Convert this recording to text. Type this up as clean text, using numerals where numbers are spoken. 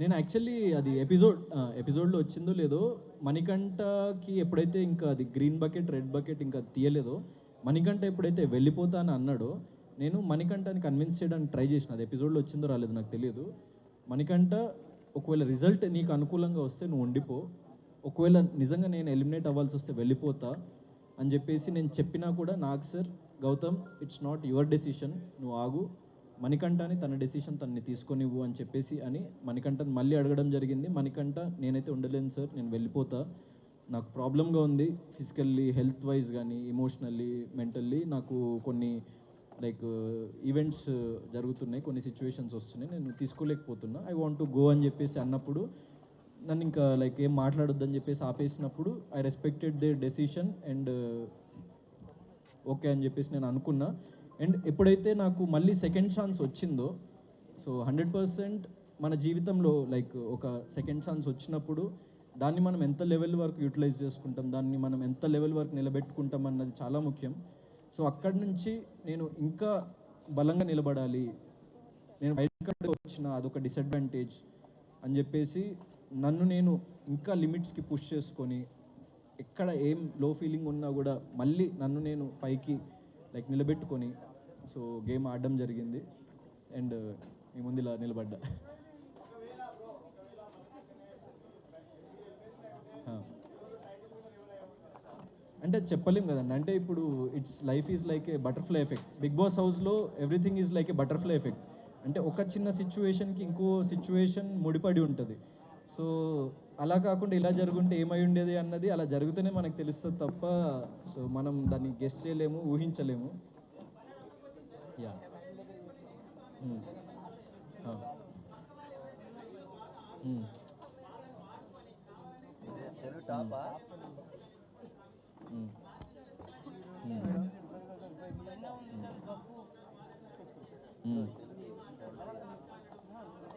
నేను యాక్చువల్లీ అది ఎపిసోడ్లో వచ్చిందో లేదో, మణికంఠకి ఎప్పుడైతే ఇంకా అది గ్రీన్ బకెట్ రెడ్ బకెట్ ఇంకా తీయలేదో, మణికంఠ ఎప్పుడైతే వెళ్ళిపోతా అని అన్నాడో, నేను మణికంఠని కన్విన్స్ చేయడానికి ట్రై చేసిన. అది ఎపిసోడ్లో వచ్చిందో రాలేదు నాకు తెలియదు. మణికంఠ, ఒకవేళ రిజల్ట్ నీకు అనుకూలంగా వస్తే నువ్వు ఉండిపో, ఒకవేళ నిజంగా నేను ఎలిమినేట్ అవ్వాల్సి వస్తే వెళ్ళిపోతా అని చెప్పేసి నేను చెప్పినా కూడా, నాకు sir Gautam it's not your decision, నువ్వు ఆగు, మణికంఠని తన డెసిషన్ తనని తీసుకొనివ్వు అని చెప్పేసి అని మణికంఠని మళ్ళీ అడగడం జరిగింది. మణికంఠ, నేనైతే ఉండలేను సార్, నేను వెళ్ళిపోతా, నాకు ప్రాబ్లంగా ఉంది ఫిజికల్లీ, హెల్త్ వైజ్ కానీ, ఎమోషనల్లీ, మెంటల్లీ నాకు కొన్ని లైక్ ఈవెంట్స్ జరుగుతున్నాయి, కొన్ని సిచ్యువేషన్స్ వస్తున్నాయి, నేను తీసుకోలేకపోతున్నా, ఐ వాంట్ టు గో అని చెప్పేసి అన్నప్పుడు, నన్ను ఇంకా లైక్ ఏం మాట్లాడొద్దని చెప్పేసి ఆపేసినప్పుడు, I respected the decision and okay అని చెప్పేసి నేను అనుకున్నా. అండ్ ఎప్పుడైతే నాకు మళ్ళీ సెకండ్ ఛాన్స్ వచ్చిందో, సో 100% మన జీవితంలో లైక్ ఒక సెకండ్ ఛాన్స్ వచ్చినప్పుడు దాన్ని మనం ఎంత లెవెల్ వరకు యూటిలైజ్ చేసుకుంటాం, దాన్ని మనం ఎంత లెవెల్ వరకు నిలబెట్టుకుంటాం అన్నది చాలా ముఖ్యం. సో అక్కడి నుంచి నేను ఇంకా బలంగా నిలబడాలి, నేను బయటకు వచ్చిన అదొక డిసడ్వాంటేజ్ అని చెప్పేసి నన్ను నేను ఇంకా లిమిట్స్కి పుష్ చేసుకొని, ఎక్కడ ఏం లో ఫీలింగ్ ఉన్నా కూడా మళ్ళీ నన్ను నేను పైకి లైక్ నిలబెట్టుకొని సో గేమ్ ఆడడం జరిగింది. అండ్ మీ ముందు ఇలా నిలబడ్డా. అంటే చెప్పలేం కదండి, అంటే ఇప్పుడు it's life is like a butterfly effect. Big Boss హౌస్లో everything is like a butterfly effect. అంటే ఒక చిన్న సిచ్యువేషన్కి ఇంకో సిచ్యువేషన్ ముడిపడి ఉంటుంది. సో అలా కాకుండా ఇలా జరుగుంటే ఏమై ఉండేది అన్నది అలా జరిగితేనే మనకు తెలుస్తుంది తప్ప, సో మనం దాన్ని గెస్ చేయలేము, ఊహించలేము. యా. Mm.